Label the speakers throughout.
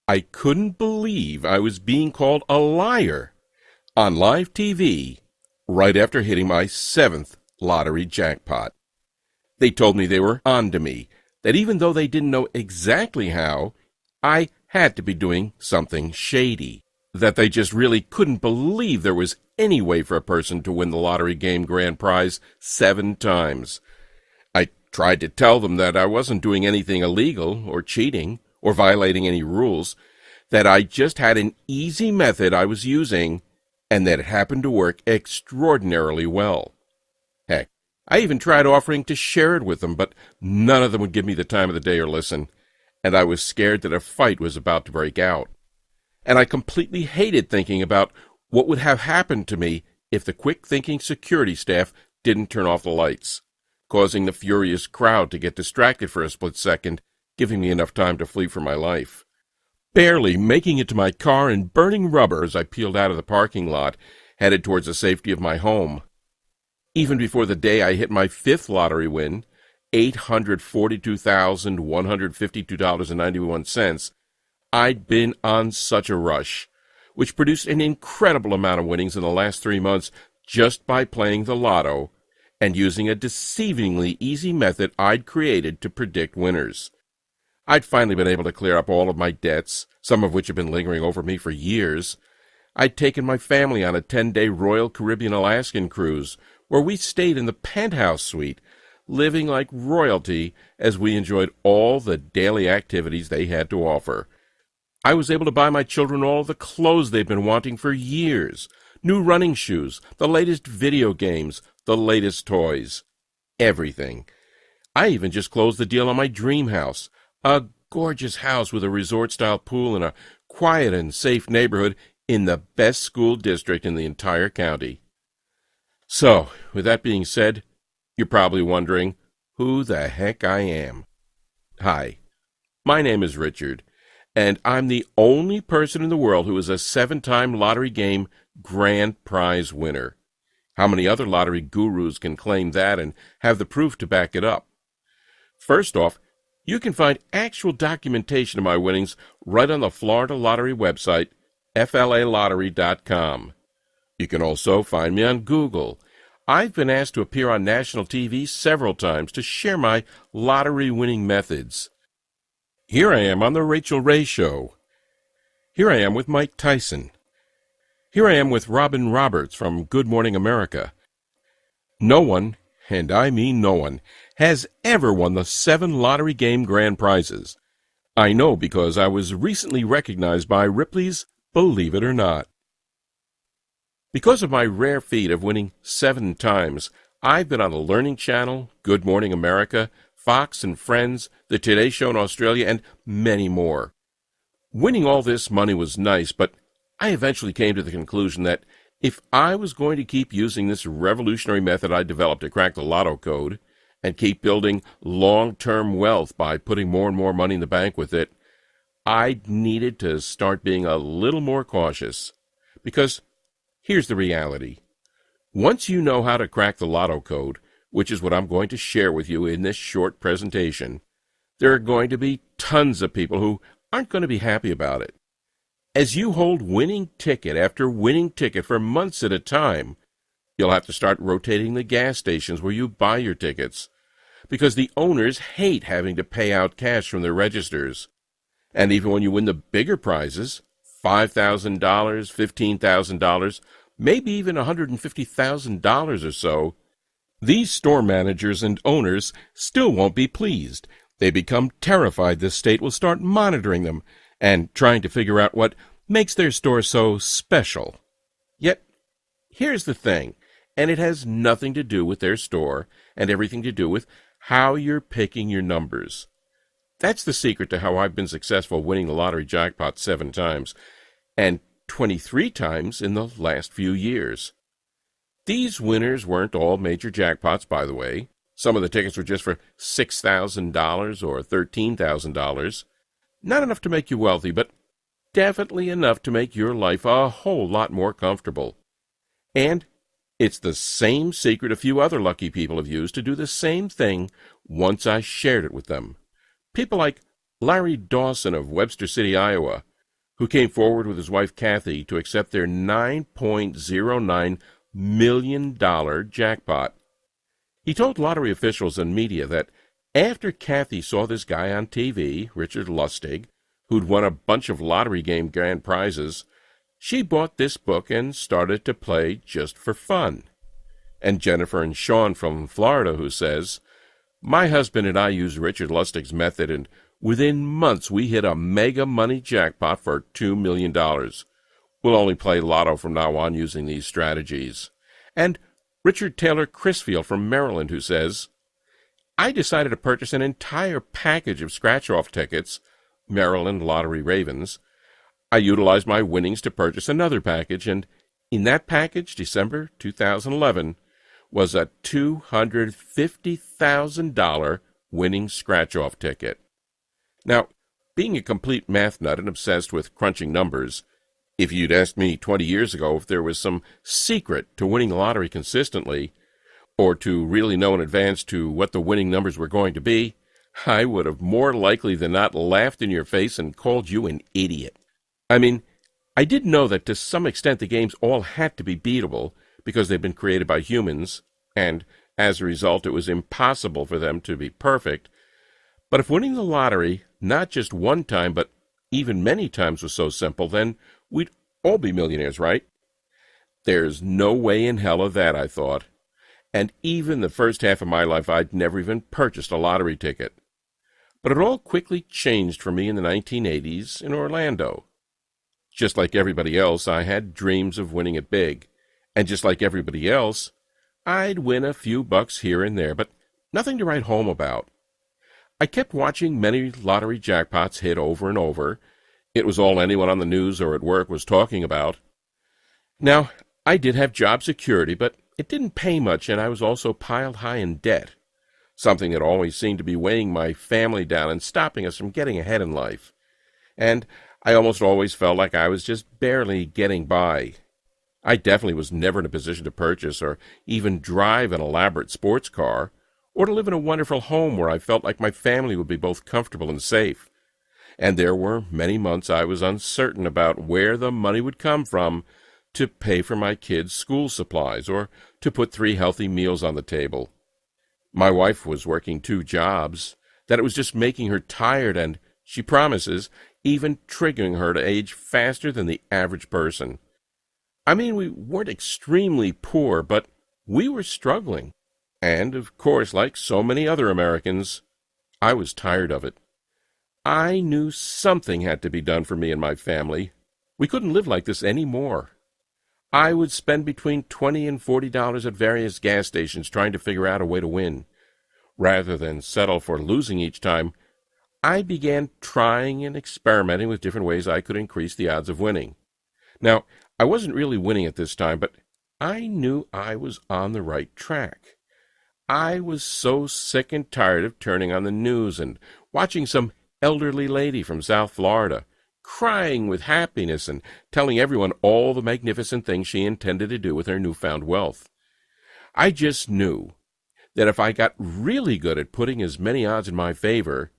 Speaker 1: I couldn't believe I was being called a liar on live TV right after hitting my 7th lottery jackpot. They told me they were on to me, that even though they didn't know exactly how, I had to be doing something shady, that they just really couldn't believe there was any way for a person to win the lottery game grand prize 7 times. I tried to tell them that I wasn't doing anything illegal or cheating or violating any rules, that I just had an easy method I was using, and that it happened to work extraordinarily well. Heck, I even tried offering to share it with them, but none of them would give me the time of the day or listen, and I was scared that a fight was about to break out. And I completely hated thinking about what would have happened to me if the quick-thinking security staff didn't turn off the lights, causing the furious crowd to get distracted for a split second, giving me enough time to flee for my life. Barely making it to my car and burning rubber as I peeled out of the parking lot, headed towards the safety of my home. Even before the day I hit my 5th lottery win, $842,152.91, I'd been on such a rush, which produced an incredible amount of winnings in the last 3 months just by playing the Lotto and using a deceivingly easy method I'd created to predict winners. I'd finally been able to clear up all of my debts, some of which had been lingering over me for years. I'd taken my family on a 10-day Royal Caribbean Alaskan cruise, where we stayed in the penthouse suite, living like royalty as we enjoyed all the daily activities they had to offer. I was able to buy my children all the clothes they've been wanting for years, new running shoes, the latest video games, the latest toys, everything. I even just closed the deal on my dream house, a gorgeous house with a resort-style pool in a quiet and safe neighborhood in the best school district in the entire county. So, with that being said, you're probably wondering who the heck I am. Hi, my name is Richard, and I'm the only person in the world who is a 7-time lottery game grand prize winner. How many other lottery gurus can claim that and have the proof to back it up? First off, you can find actual documentation of my winnings right on the Florida Lottery website, flalottery.com. You can also find me on Google. I've been asked to appear on national TV several times to share my lottery-winning methods. Here I am on The Rachel Ray Show. Here I am with Mike Tyson. Here I am with Robin Roberts from Good Morning America. No one, and I mean no one, has ever won the 7 lottery game grand prizes. I know because I was recently recognized by Ripley's Believe It or Not. Because of my rare feat of winning 7 times, I've been on the Learning Channel, Good Morning America, Fox and Friends, The Today Show in Australia, and many more. Winning all this money was nice, but I eventually came to the conclusion that if I was going to keep using this revolutionary method I developed to crack the Lotto code, and keep building long-term wealth by putting more and more money in the bank with it, I needed to start being a little more cautious. Because here's the reality. Once you know how to crack the Lotto code, which is what I'm going to share with you in this short presentation, there are going to be tons of people who aren't going to be happy about it. As you hold winning ticket after winning ticket for months at a time, you'll have to start rotating the gas stations where you buy your tickets, because the owners hate having to pay out cash from their registers. And even when you win the bigger prizes, $5,000, $15,000, maybe even $150,000 or so, these store managers and owners still won't be pleased. They become terrified the state will start monitoring them and trying to figure out what makes their store so special. Yet, here's the thing, and it has nothing to do with their store and everything to do with how you're picking your numbers. That's the secret to how I've been successful winning the lottery jackpot 7 times, and 23 times in the last few years. These winners weren't all major jackpots, by the way. Some of the tickets were just for $6,000 or $13,000. Not enough to make you wealthy, but definitely enough to make your life a whole lot more comfortable. And it's the same secret a few other lucky people have used to do the same thing once I shared it with them. People like Larry Dawson of Webster City, Iowa, who came forward with his wife Kathy to accept their $9.09 million jackpot. He told lottery officials and media that after Kathy saw this guy on TV, Richard Lustig, who'd won a bunch of lottery game grand prizes, she bought this book and started to play just for fun. And Jennifer and Sean from Florida, who says, "My husband and I used Richard Lustig's method, and within months we hit a mega money jackpot for $2 million. We'll only play Lotto from now on using these strategies." And Richard Taylor Crisfield from Maryland, who says, "I decided to purchase an entire package of scratch-off tickets, Maryland Lottery Ravens. I utilized my winnings to purchase another package, and in that package, December 2011, was a $250,000 winning scratch-off ticket." Now, being a complete math nut and obsessed with crunching numbers, if you'd asked me 20 years ago if there was some secret to winning the lottery consistently, or to really know in advance to what the winning numbers were going to be, I would have more likely than not laughed in your face and called you an idiot. I mean, I did know that to some extent the games all had to be beatable because they'd been created by humans, and as a result it was impossible for them to be perfect. But if winning the lottery, not just one time, but even many times was so simple, then we'd all be millionaires, right? There's no way in hell of that, I thought. And even the first half of my life, I'd never even purchased a lottery ticket. But it all quickly changed for me in the 1980s in Orlando. Just like everybody else, I had dreams of winning it big. And just like everybody else, I'd win a few bucks here and there, but nothing to write home about. I kept watching many lottery jackpots hit over and over. It was all anyone on the news or at work was talking about. Now, I did have job security, but it didn't pay much, and I was also piled high in debt, something that always seemed to be weighing my family down and stopping us from getting ahead in life. And I almost always felt like I was just barely getting by. I definitely was never in a position to purchase or even drive an elaborate sports car, or to live in a wonderful home where I felt like my family would be both comfortable and safe. And there were many months I was uncertain about where the money would come from to pay for my kids' school supplies or to put 3 healthy meals on the table. My wife was working 2 jobs, that it was just making her tired and, she promises, even triggering her to age faster than the average person. I mean, we weren't extremely poor, but we were struggling. And, of course, like so many other Americans, I was tired of it. I knew something had to be done for me and my family. We couldn't live like this anymore. I would spend between $20 and $40 at various gas stations trying to figure out a way to win. Rather than settle for losing each time, I began trying and experimenting with different ways I could increase the odds of winning. Now, I wasn't really winning at this time, but I knew I was on the right track. I was so sick and tired of turning on the news and watching some elderly lady from South Florida crying with happiness and telling everyone all the magnificent things she intended to do with her newfound wealth. I just knew that if I got really good at putting as many odds in my favor,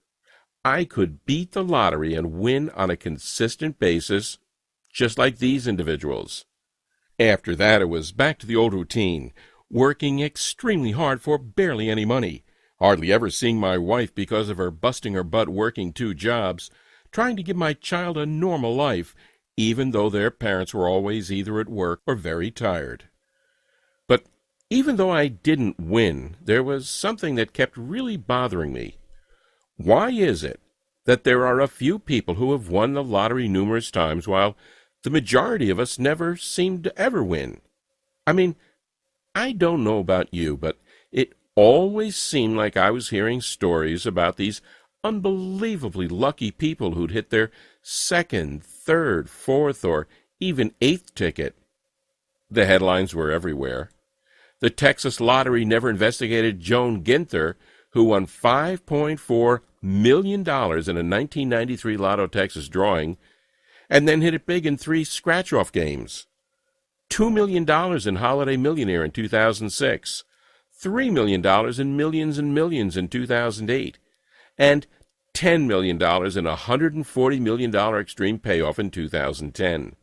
Speaker 1: I could beat the lottery and win on a consistent basis, just like these individuals. After that, it was back to the old routine, working extremely hard for barely any money, hardly ever seeing my wife because of her busting her butt working 2 jobs, trying to give my child a normal life, even though their parents were always either at work or very tired. But even though I didn't win, there was something that kept really bothering me. Why is it that there are a few people who have won the lottery numerous times while the majority of us never seem to ever win? I mean, I don't know about you, but it always seemed like I was hearing stories about these unbelievably lucky people who'd hit their 2nd, 3rd, 4th, or even 8th ticket. The headlines were everywhere. The Texas Lottery never investigated Joan Ginther, who won $5.4 million in a 1993 Lotto Texas drawing, and then hit it big in 3 scratch-off games. $2 million in Holiday Millionaire in 2006, $3 million in Millions and Millions in 2008, and $10 million and a $140 million extreme payoff in 2010.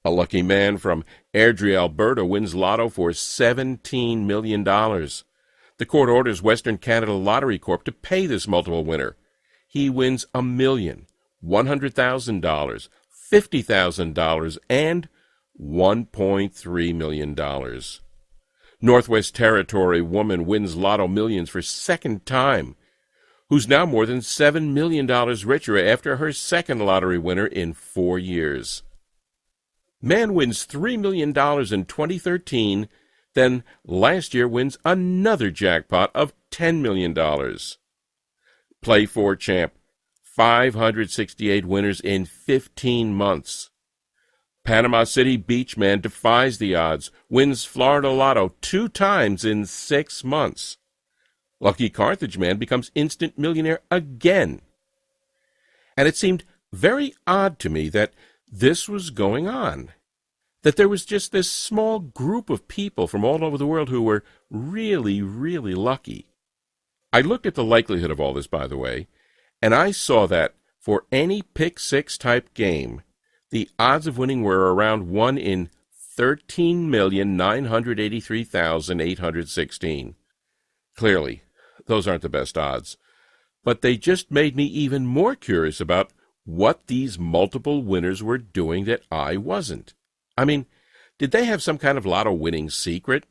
Speaker 1: A lucky man from Airdrie, Alberta wins Lotto for $17 million. The court orders Western Canada Lottery Corp to pay this multiple winner. He wins $1 million, $100,000, $50,000, and $1.3 million. Northwest Territory woman wins Lotto Millions for second time, who's now more than $7 million richer after her second lottery winner in 4 years. Man wins $3 million in 2013, then last year wins another jackpot of $10 million. Play 4 champ, 568 winners in 15 months. Panama City Beach man defies the odds, wins Florida Lotto 2 times in 6 months. Lucky Carthage man becomes instant millionaire again. And it seemed very odd to me that this was going on, that there was just this small group of people from all over the world who were really, really lucky. I looked at the likelihood of all this, by the way, and I saw that for any pick-6 type game, the odds of winning were around 1 in 13,983,816. Clearly, those aren't the best odds, but they just made me even more curious about what these multiple winners were doing that I wasn't. I mean, did they have some kind of lotto winning secret?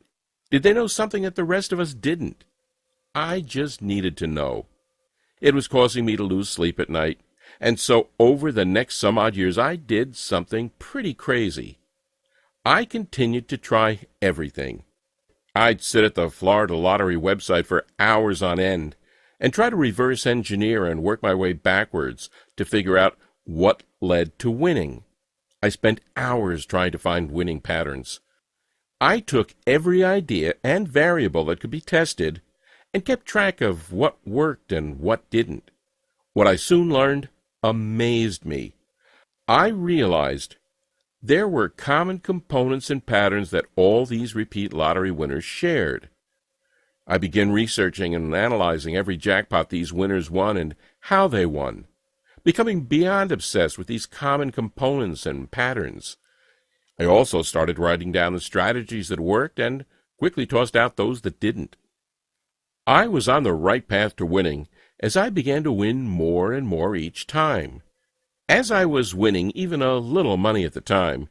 Speaker 1: Did they know something that the rest of us didn't? I just needed to know. It was causing me to lose sleep at night, and so over the next some odd years I did something pretty crazy. I continued to try everything. I'd sit at the Florida Lottery website for hours on end and try to reverse engineer and work my way backwards to figure out what led to winning. I spent hours trying to find winning patterns. I took every idea and variable that could be tested and kept track of what worked and what didn't. What I soon learned amazed me. I realized there were common components and patterns that all these repeat lottery winners shared. I began researching and analyzing every jackpot these winners won and how they won, becoming beyond obsessed with these common components and patterns. I also started writing down the strategies that worked and quickly tossed out those that didn't. I was on the right path to winning as I began to win more and more each time. As I was winning even a little money at the time,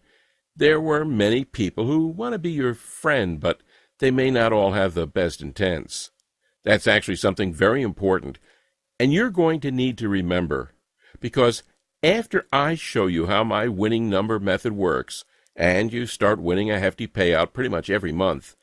Speaker 1: there were many people who want to be your friend, but they may not all have the best intents. That's actually something very important, and you're going to need to remember, because after I show you how my winning number method works, and you start winning a hefty payout pretty much every month,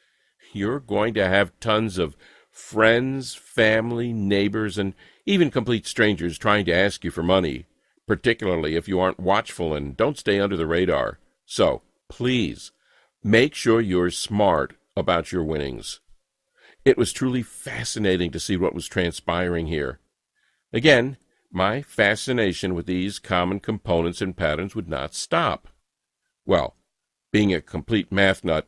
Speaker 1: you're going to have tons of friends, family, neighbors, and even complete strangers trying to ask you for money, particularly if you aren't watchful and don't stay under the radar. So, please, make sure you're smart about your winnings. It was truly fascinating to see what was transpiring here. Again, my fascination with these common components and patterns would not stop. Well, being a complete math nut,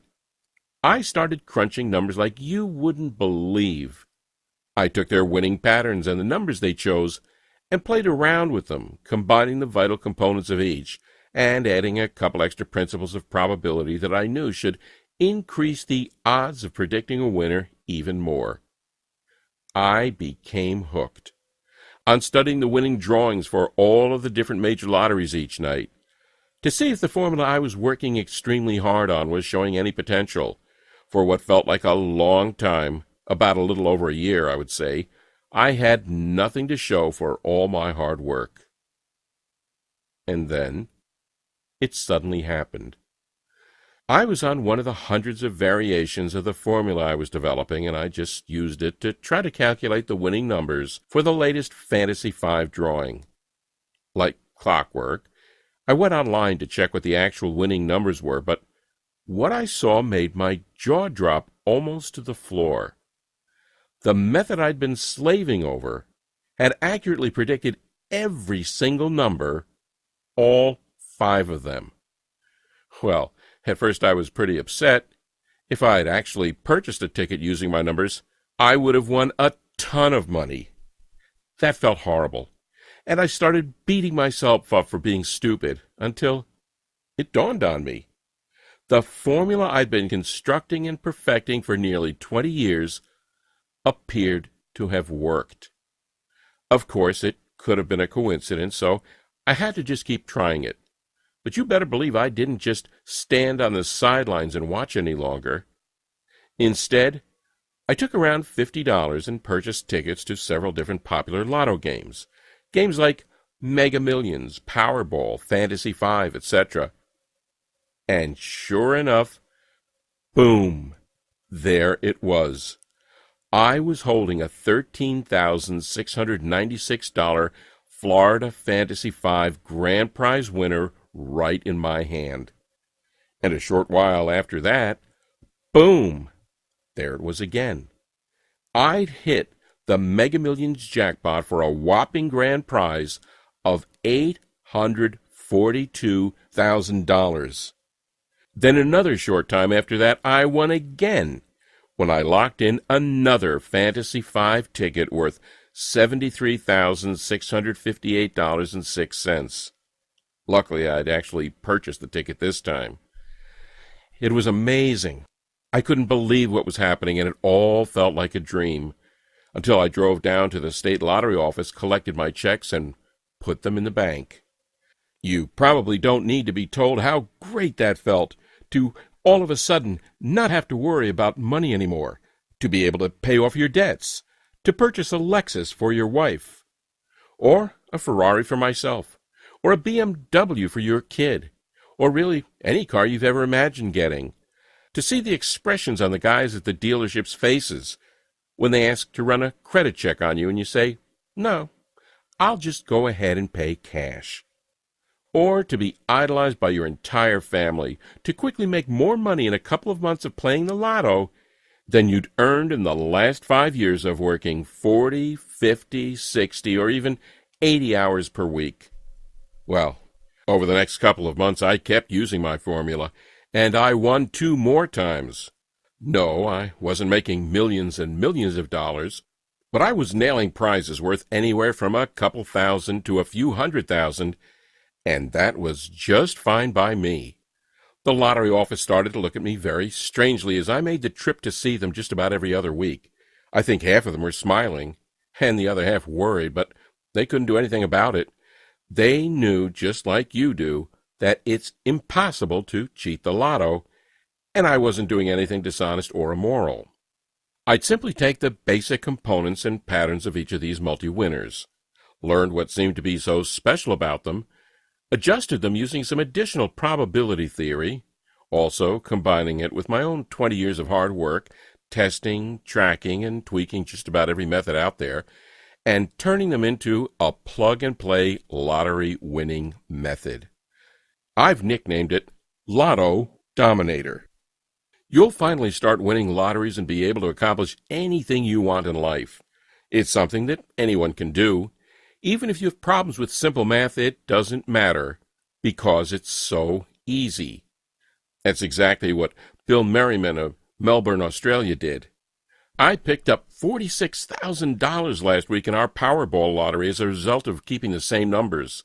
Speaker 1: I started crunching numbers like you wouldn't believe. I took their winning patterns and the numbers they chose and played around with them, combining the vital components of each and adding a couple extra principles of probability that I knew should increase the odds of predicting a winner even more. I became hooked on studying the winning drawings for all of the different major lotteries each night to see if the formula I was working extremely hard on was showing any potential. For what felt like a long time, about a little over a year, I would say, I had nothing to show for all my hard work. And then it suddenly happened. I was on one of the hundreds of variations of the formula I was developing, and I just used it to try to calculate the winning numbers for the latest Fantasy 5 drawing. Like clockwork, I went online to check what the actual winning numbers were, but what I saw made my jaw drop almost to the floor. The method I'd been slaving over had accurately predicted every single number, all 5 of them. Well, at first I was pretty upset. If I had actually purchased a ticket using my numbers, I would have won a ton of money. That felt horrible, and I started beating myself up for being stupid until it dawned on me. The formula I'd been constructing and perfecting for nearly 20 years appeared to have worked. Of course, it could have been a coincidence, so I had to just keep trying it. But you better believe I didn't just stand on the sidelines and watch any longer. Instead, I took around $50 and purchased tickets to several different popular Lotto games. Games like Mega Millions, Powerball, Fantasy 5, etc. And sure enough, boom, there it was. I was holding a $13,696 Florida Fantasy 5 grand prize winner right in my hand. And a short while after that, boom, there it was again. I'd hit the Mega Millions jackpot for a whopping grand prize of $842,000. Then another short time after that, I won again when I locked in another Fantasy 5 ticket worth $73,658.06. Luckily, I'd actually purchased the ticket this time. It was amazing. I couldn't believe what was happening, and it all felt like a dream, until I drove down to the state lottery office, collected my checks, and put them in the bank. You probably don't need to be told how great that felt, to all of a sudden not have to worry about money anymore, to be able to pay off your debts, to purchase a Lexus for your wife, or a Ferrari for myself, or a BMW for your kid, or really any car you've ever imagined getting. To see the expressions on the guys at the dealership's faces when they ask to run a credit check on you and you say, "No, I'll just go ahead and pay cash." Or to be idolized by your entire family, to quickly make more money in a couple of months of playing the Lotto than you'd earned in the last 5 years of working 40, 50, 60, or even 80 hours per week. Well, over the next couple of months I kept using my formula, and I won 2 more times. No, I wasn't making millions and millions of dollars, but I was nailing prizes worth anywhere from a couple thousand to a few $100,000, and that was just fine by me. The lottery office started to look at me very strangely as I made the trip to see them just about every other week. I think half of them were smiling, and the other half worried, but they couldn't do anything about it. They knew, just like you do, that it's impossible to cheat the Lotto, and I wasn't doing anything dishonest or immoral. I'd simply take the basic components and patterns of each of these multi-winners, learned what seemed to be so special about them, adjusted them using some additional probability theory, also combining it with my own 20 years of hard work, testing, tracking, and tweaking just about every method out there, and turning them into a plug-and-play lottery winning method. I've nicknamed it Lotto Dominator. You'll finally start winning lotteries and be able to accomplish anything you want in life. It's something that anyone can do. Even if you have problems with simple math, it doesn't matter, because it's so easy. That's exactly what Bill Merriman of Melbourne, Australia did. I picked up $46,000 last week in our Powerball lottery as a result of keeping the same numbers.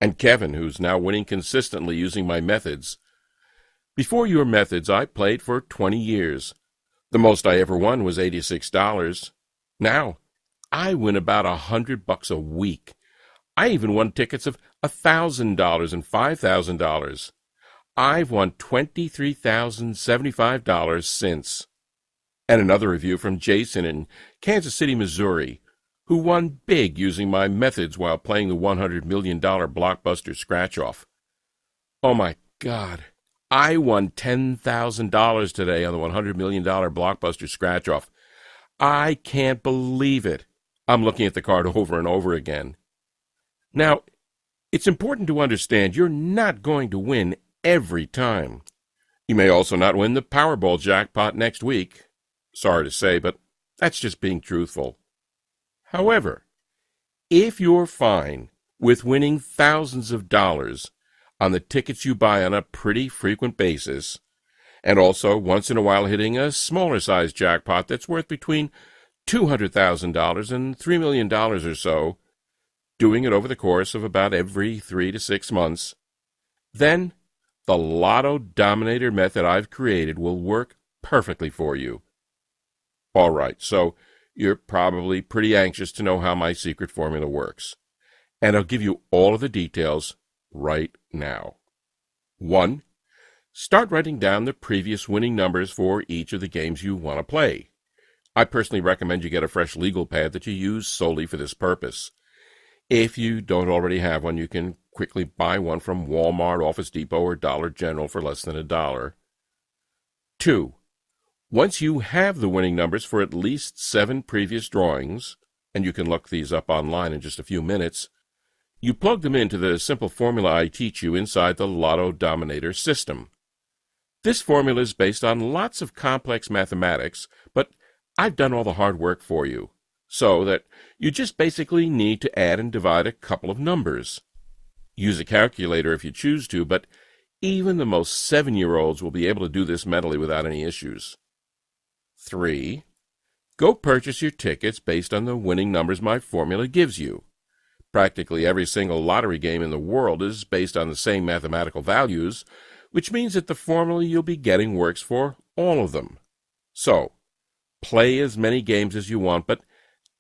Speaker 1: And Kevin, who's now winning consistently using my methods. Before your methods, I played for 20 years. The most I ever won was $86. Now, I win about $100 a week. I even won tickets of $1,000 and $5,000. I've won $23,075 since. And another review from Jason in Kansas City, Missouri, who won big using my methods while playing the $100 million blockbuster scratch-off. Oh my God, I won $10,000 today on the $100 million blockbuster scratch-off. I can't believe it. I'm looking at the card over and over again. Now, it's important to understand you're not going to win every time. You may also not win the Powerball jackpot next week. Sorry to say, but that's just being truthful. However, if you're fine with winning thousands of dollars on the tickets you buy on a pretty frequent basis, and also once in a while hitting a smaller size jackpot that's worth between $200,000 and $3 million or so, doing it over the course of about every 3 to 6 months, then the Lotto Dominator method I've created will work perfectly for you. All right, so you're probably pretty anxious to know how my secret formula works, and I'll give you all of the details right now. 1. Start writing down the previous winning numbers for each of the games you want to play. I personally recommend you get a fresh legal pad that you use solely for this purpose. If you don't already have one, you can quickly buy one from Walmart, Office Depot, or Dollar General for less than $1. 2. Once you have the winning numbers for at least 7 previous drawings, and you can look these up online in just a few minutes, you plug them into the simple formula I teach you inside the Lotto Dominator system. This formula is based on lots of complex mathematics, but I've done all the hard work for you, so that you just basically need to add and divide a couple of numbers. Use a calculator if you choose to, but even the most 7-year-olds will be able to do this mentally without any issues. 3. Go purchase your tickets based on the winning numbers my formula gives you. Practically every single lottery game in the world is based on the same mathematical values, which means that the formula you'll be getting works for all of them. So, play as many games as you want, but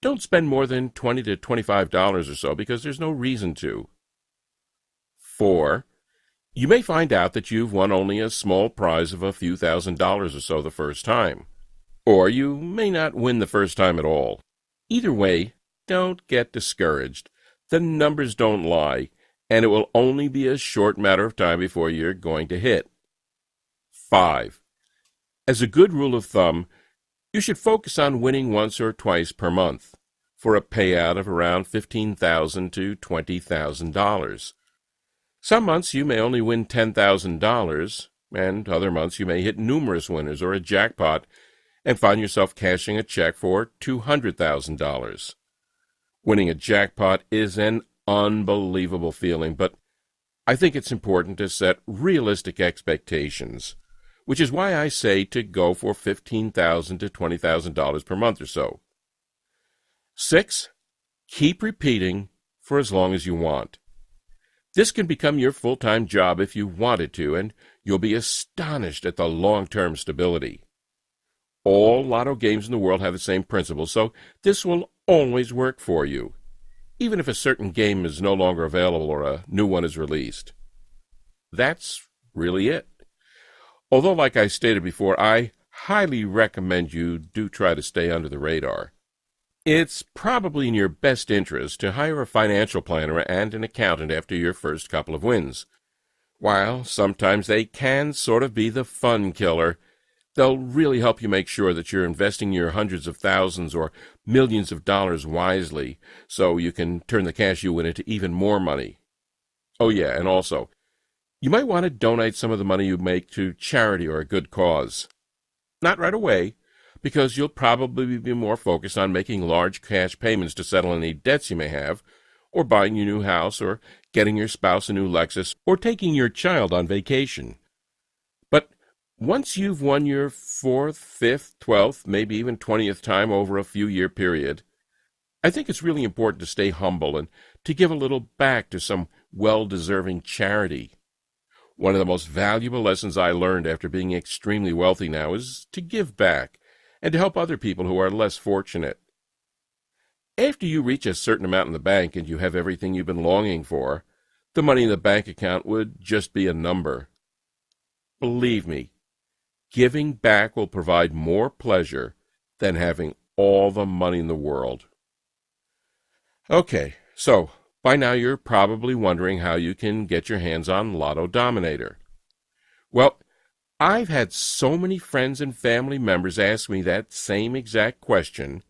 Speaker 1: don't spend more than $20 to $25 or so, because there's no reason to. 4. You may find out that you've won only a small prize of a few $1,000s or so the first time. Or you may not win the first time at all. Either way, don't get discouraged. The numbers don't lie, and it will only be a short matter of time before you're going to hit. 5. As a good rule of thumb, you should focus on winning once or twice per month, for a payout of around $15,000 to $20,000. Some months you may only win $10,000, and other months you may hit numerous winners or a jackpot and find yourself cashing a check for $200,000. Winning a jackpot is an unbelievable feeling, but I think it's important to set realistic expectations, which is why I say to go for $15,000 to $20,000 per month or so. 6. Keep repeating for as long as you want. This can become your full-time job if you wanted to, and you'll be astonished at the long-term stability. All Lotto games in the world have the same principle, so this will always work for you, even if a certain game is no longer available or a new one is released. That's really it. Although, like I stated before, I highly recommend you do try to stay under the radar. It's probably in your best interest to hire a financial planner and an accountant after your first couple of wins. While sometimes they can sort of be the fun killer, they'll really help you make sure that you're investing your hundreds of thousands or millions of dollars wisely, so you can turn the cash you win into even more money. Oh yeah, and also, you might want to donate some of the money you make to charity or a good cause. Not right away, because you'll probably be more focused on making large cash payments to settle any debts you may have, or buying your new house, or getting your spouse a new Lexus, or taking your child on vacation. But once you've won your 4th, 5th, 12th, maybe even 20th time over a few-year period, I think it's really important to stay humble and to give a little back to some well-deserving charity. One of the most valuable lessons I learned after being extremely wealthy now is to give back and to help other people who are less fortunate. After you reach a certain amount in the bank and you have everything you've been longing for, the money in the bank account would just be a number. Believe me, giving back will provide more pleasure than having all the money in the world. Okay, so by now you're probably wondering how you can get your hands on Lotto Dominator. Well, I've had so many friends and family members ask me that same exact question,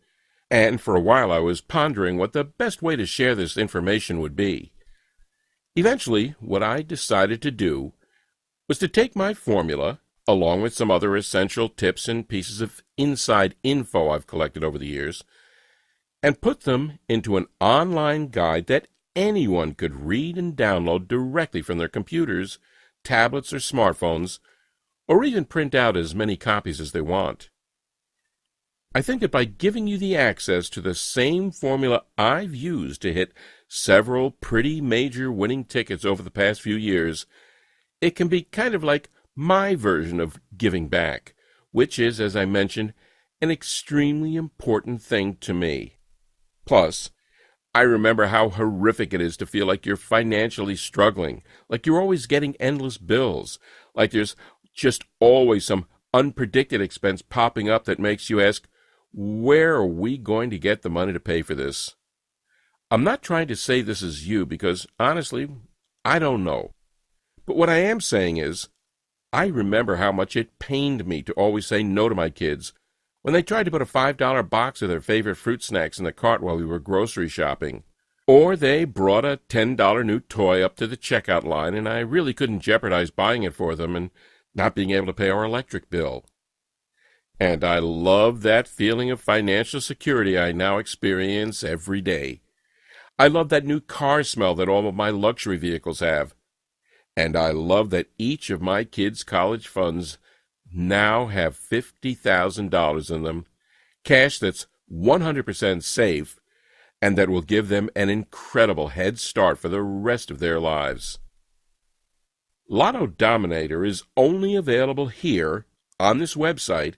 Speaker 1: and for a while I was pondering what the best way to share this information would be. Eventually, what I decided to do was to take my formula, along with some other essential tips and pieces of inside info I've collected over the years, and put them into an online guide that anyone could read and download directly from their computers, tablets, or smartphones, or even print out as many copies as they want. I think that by giving you the access to the same formula I've used to hit several pretty major winning tickets over the past few years, it can be kind of like my version of giving back, which is, as I mentioned, an extremely important thing to me. Plus, I remember how horrific it is to feel like you're financially struggling, like you're always getting endless bills, like there's just always some unpredicted expense popping up that makes you ask, where are we going to get the money to pay for this? I'm not trying to say this is you because, honestly, I don't know. But what I am saying is, I remember how much it pained me to always say no to my kids when they tried to put a $5 box of their favorite fruit snacks in the cart while we were grocery shopping. Or they brought a $10 new toy up to the checkout line and I really couldn't jeopardize buying it for them and not being able to pay our electric bill. And I love that feeling of financial security I now experience every day. I love that new car smell that all of my luxury vehicles have. And I love that each of my kids' college funds now have $50,000 in them, cash that's 100% safe, and that will give them an incredible head start for the rest of their lives. Lotto Dominator is only available here on this website,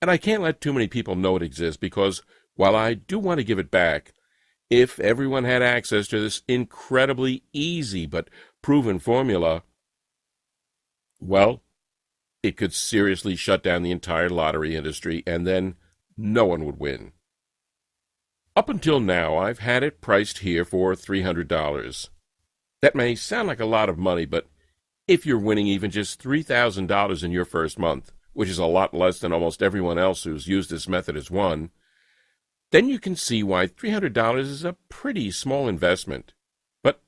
Speaker 1: and I can't let too many people know it exists because while I do want to give it back, if everyone had access to this incredibly easy but proven formula, well, it could seriously shut down the entire lottery industry, and then no one would win. Up until now, I've had it priced here for $300. That may sound like a lot of money, but if you're winning even just $3,000 in your first month, which is a lot less than almost everyone else who's used this method has won, then you can see why $300 is a pretty small investment. But,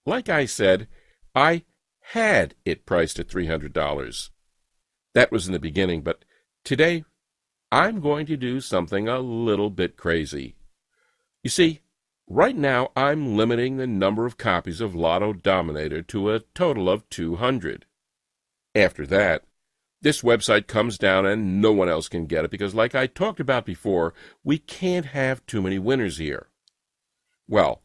Speaker 1: like I said, I had it priced at $300. That was in the beginning, but today I'm going to do something a little bit crazy. You see, right now I'm limiting the number of copies of Lotto Dominator to a total of 200. After that, this website comes down and no one else can get it because, like I talked about before, we can't have too many winners here. Well,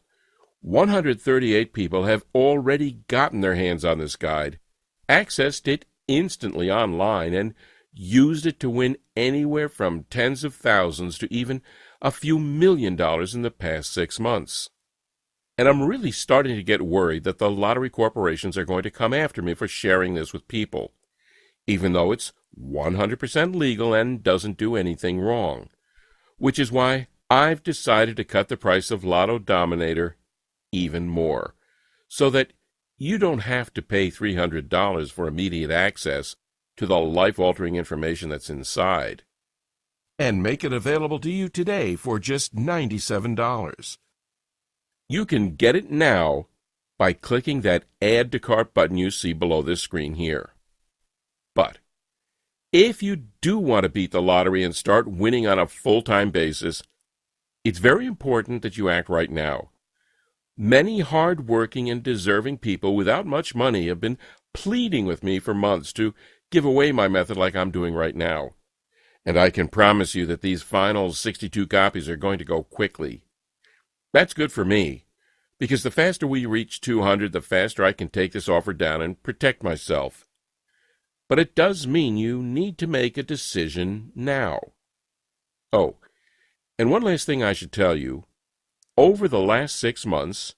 Speaker 1: 138 people have already gotten their hands on this guide, accessed it instantly online, and used it to win anywhere from tens of thousands to even a few $1,000,000 in the past 6 months. And I'm really starting to get worried that the lottery corporations are going to come after me for sharing this with people, even though it's 100% legal and doesn't do anything wrong, which is why I've decided to cut the price of Lotto Dominator even more, so that you don't have to pay $300 for immediate access to the life-altering information that's inside. And make it available to you today for just $97. You can get it now by clicking that Add to Cart button you see below this screen here. But if you do want to beat the lottery and start winning on a full-time basis, it's very important that you act right now. Many hard-working and deserving people without much money have been pleading with me for months to give away my method like I'm doing right now. And I can promise you that these final 62 copies are going to go quickly. That's good for me, because the faster we reach 200, the faster I can take this offer down and protect myself. But it does mean you need to make a decision now. Oh, and one last thing I should tell you. Over the last 6 months,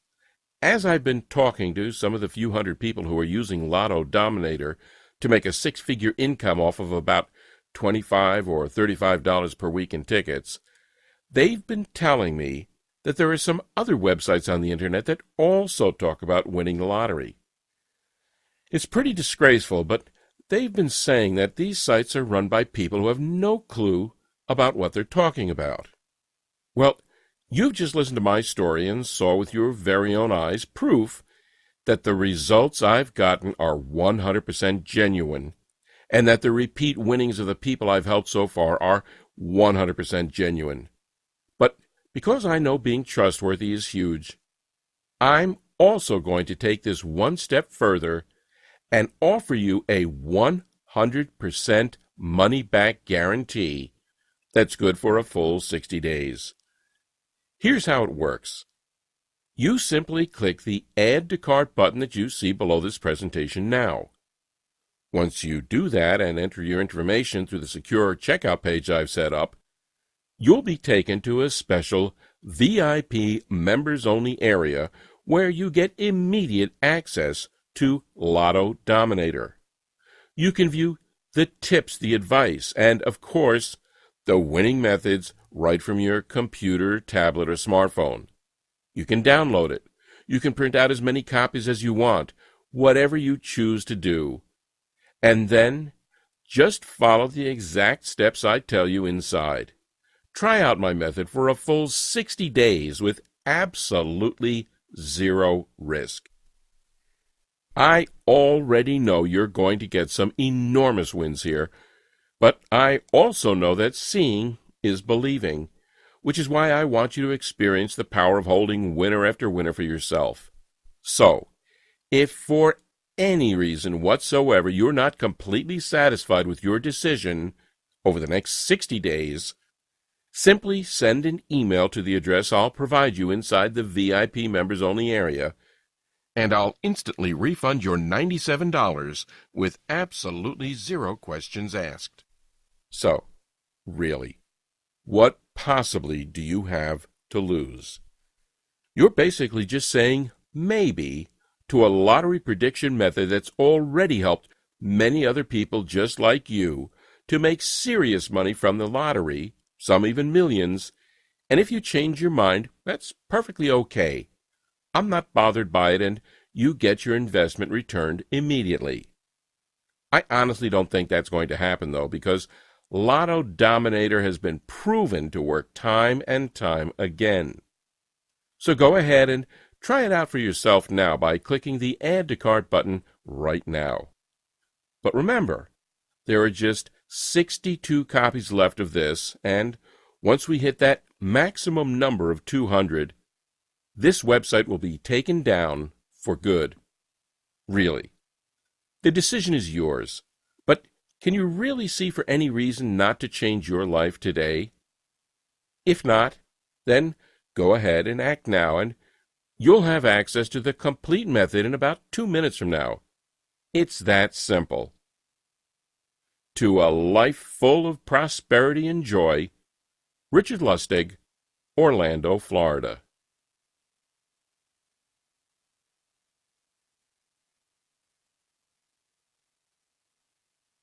Speaker 1: as I've been talking to some of the few hundred people who are using Lotto Dominator to make a 6-figure income off of about $25 or $35 per week in tickets, they've been telling me that there are some other websites on the internet that also talk about winning the lottery. It's pretty disgraceful, but they've been saying that these sites are run by people who have no clue about what they're talking about. Well, you've just listened to my story and saw with your very own eyes proof that the results I've gotten are 100% genuine, and that the repeat winnings of the people I've helped so far are 100% genuine. But because I know being trustworthy is huge, I'm also going to take this one step further and offer you a 100% money-back guarantee that's good for a full 60 days. Here's how it works. You simply click the Add to Cart button that you see below this presentation now. Once you do that and enter your information through the secure checkout page I've set up, you'll be taken to a special VIP members-only area where you get immediate access to Lotto Dominator. You can view the tips, the advice, and, of course, the winning methods right from your computer, tablet, or smartphone. You can download it. You can print out as many copies as you want, whatever you choose to do. And then, just follow the exact steps I tell you inside. Try out my method for a full 60 days with absolutely zero risk. I already know you're going to get some enormous wins here, but I also know that seeing is believing, which is why I want you to experience the power of holding winner after winner for yourself. So, if for any reason whatsoever you're not completely satisfied with your decision over the next 60 days, simply send an email to the address I'll provide you inside the VIP members-only area, and I'll instantly refund your $97 with absolutely zero questions asked. So, really, what possibly do you have to lose? You're basically just saying maybe to a lottery prediction method that's already helped many other people just like you to make serious money from the lottery, some even millions, and if you change your mind, that's perfectly okay. I'm not bothered by it, and you get your investment returned immediately. I honestly don't think that's going to happen, though, because Lotto Dominator has been proven to work time and time again. So go ahead and try it out for yourself now by clicking the Add to Cart button right now. But remember, there are just 62 copies left of this, and once we hit that maximum number of 200, this website will be taken down for good. Really. The decision is yours, but can you really see for any reason not to change your life today? If not, then go ahead and act now, and you'll have access to the complete method in about 2 minutes from now. It's that simple. To a life full of prosperity and joy, Richard Lustig, Orlando, Florida.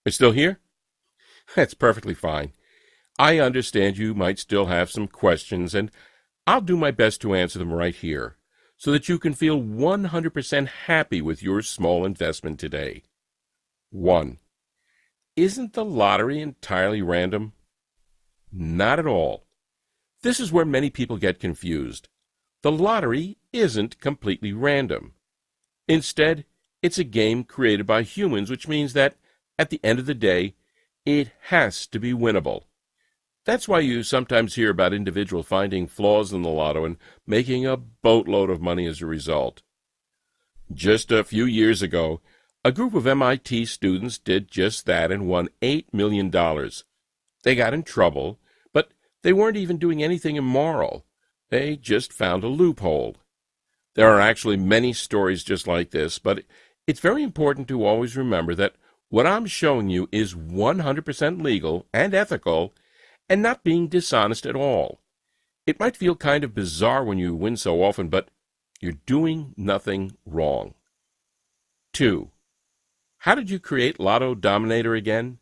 Speaker 1: You're still here? That's perfectly fine. I understand you might still have some questions, and I'll do my best to answer them right here, so that you can feel 100% happy with your small investment today. 1. Isn't the lottery entirely random? Not at all. This is where many people get confused. The lottery isn't completely random. Instead, it's a game created by humans, which means that, at the end of the day, it has to be winnable. That's why you sometimes hear about individuals finding flaws in the lotto and making a boatload of money as a result. Just a few years ago, a group of MIT students did just that and won $8 million. They got in trouble, but they weren't even doing anything immoral. They just found a loophole. There are actually many stories just like this, but it's very important to always remember that what I'm showing you is 100% legal and ethical and not being dishonest at all. It might feel kind of bizarre when you win so often, but you're doing nothing wrong. 2. How did you create Lotto Dominator again?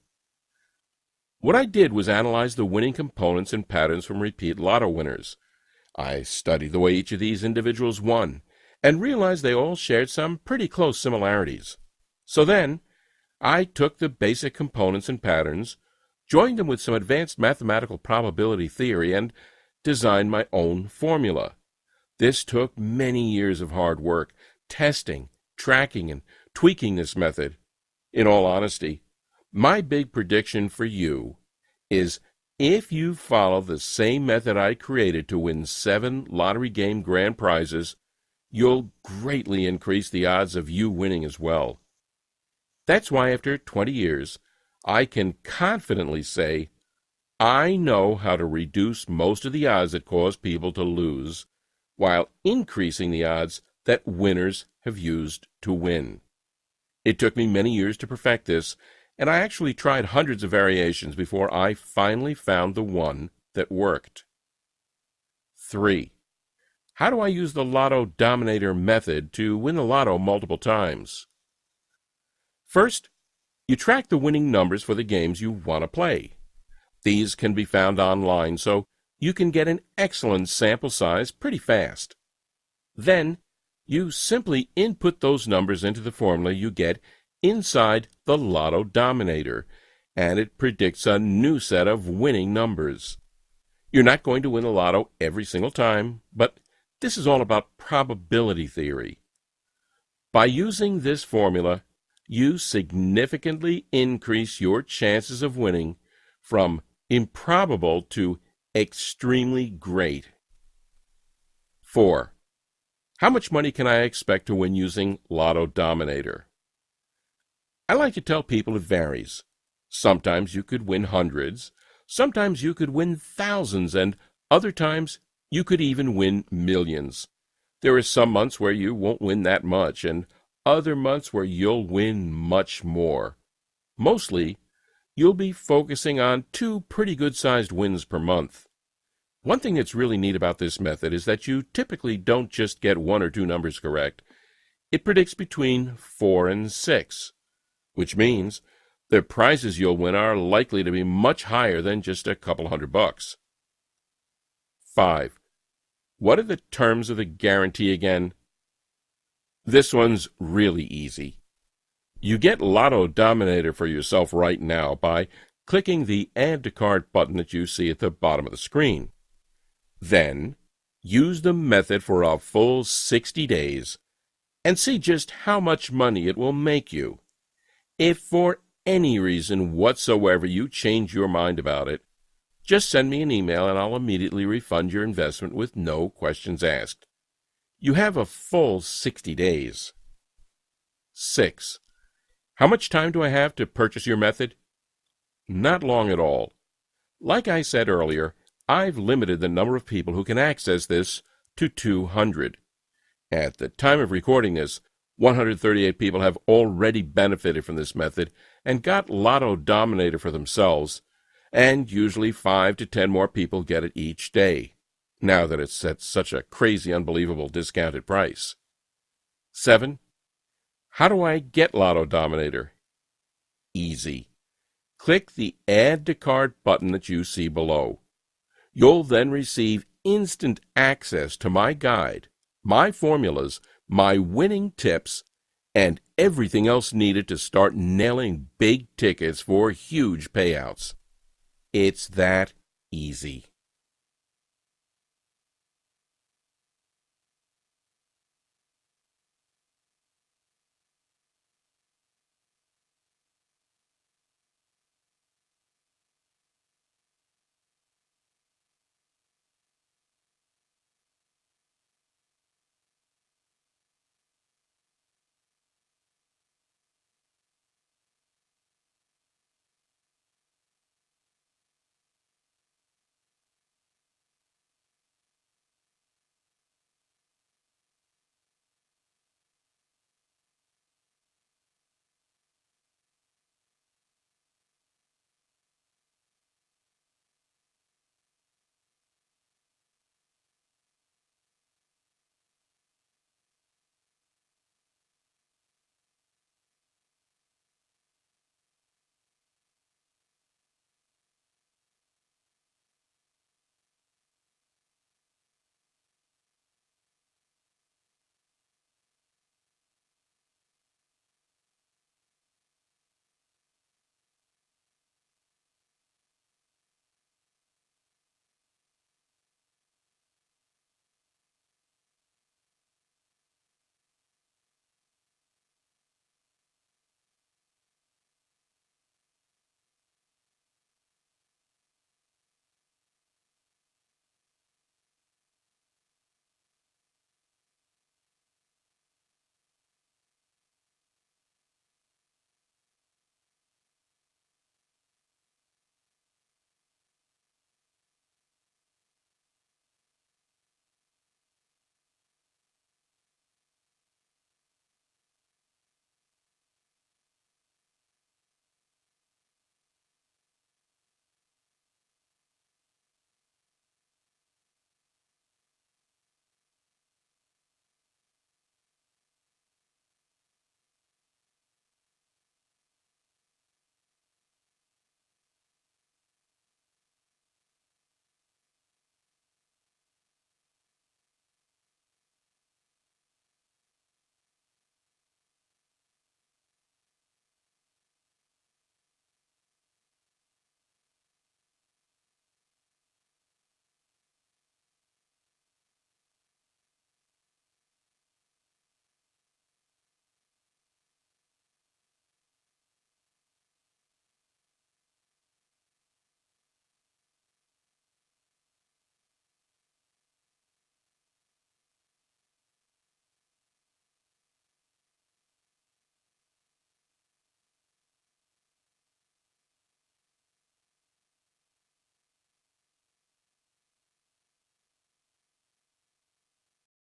Speaker 1: What I did was analyze the winning components and patterns from repeat Lotto winners. I studied the way each of these individuals won and realized they all shared some pretty close similarities. So then, I took the basic components and patterns, joined them with some advanced mathematical probability theory, and designed my own formula. This took many years of hard work, testing, tracking, and tweaking this method. In all honesty, my big prediction for you is if you follow the same method I created to win 7 lottery game grand prizes, you'll greatly increase the odds of you winning as well. That's why after 20 years, I can confidently say I know how to reduce most of the odds that cause people to lose, while increasing the odds that winners have used to win. It took me many years to perfect this, and I actually tried hundreds of variations before I finally found the one that worked. 3. How do I use the Lotto Dominator method to win the lotto multiple times? First, you track the winning numbers for the games you want to play. These can be found online, so you can get an excellent sample size pretty fast. Then, you simply input those numbers into the formula you get inside the Lotto Dominator, and it predicts a new set of winning numbers. You're not going to win the lotto every single time, but this is all about probability theory. By using this formula, you significantly increase your chances of winning from improbable to extremely great. 4. How much money can I expect to win using Lotto Dominator? I like to tell people it varies. Sometimes you could win hundreds, sometimes you could win thousands, and other times you could even win millions. There are some months where you won't win that much, and other months where you'll win much more. Mostly, you'll be focusing on 2 pretty good-sized wins per month. One thing that's really neat about this method is that you typically don't just get 1 or 2 numbers correct. It predicts between 4 and 6, which means the prizes you'll win are likely to be much higher than just a couple $100. 5. What are the terms of the guarantee again? This one's really easy. You get Lotto Dominator for yourself right now by clicking the Add to Cart button that you see at the bottom of the screen. Then, use the method for a full 60 days and see just how much money it will make you. If for any reason whatsoever you change your mind about it, just send me an email and I'll immediately refund your investment with no questions asked. You have a full 60 days. 6. How much time do I have to purchase your method? Not long at all. Like I said earlier, I've limited the number of people who can access this to 200. At the time of recording this, 138 people have already benefited from this method and got Lotto Dominator for themselves, and usually 5 to 10 more people get it each day, now that it's at such a crazy, unbelievable discounted price. 7. How do I get Lotto Dominator? Easy. Click the Add to Cart button that you see below. You'll then receive instant access to my guide, my formulas, my winning tips, and everything else needed to start nailing big tickets for huge payouts. It's that easy.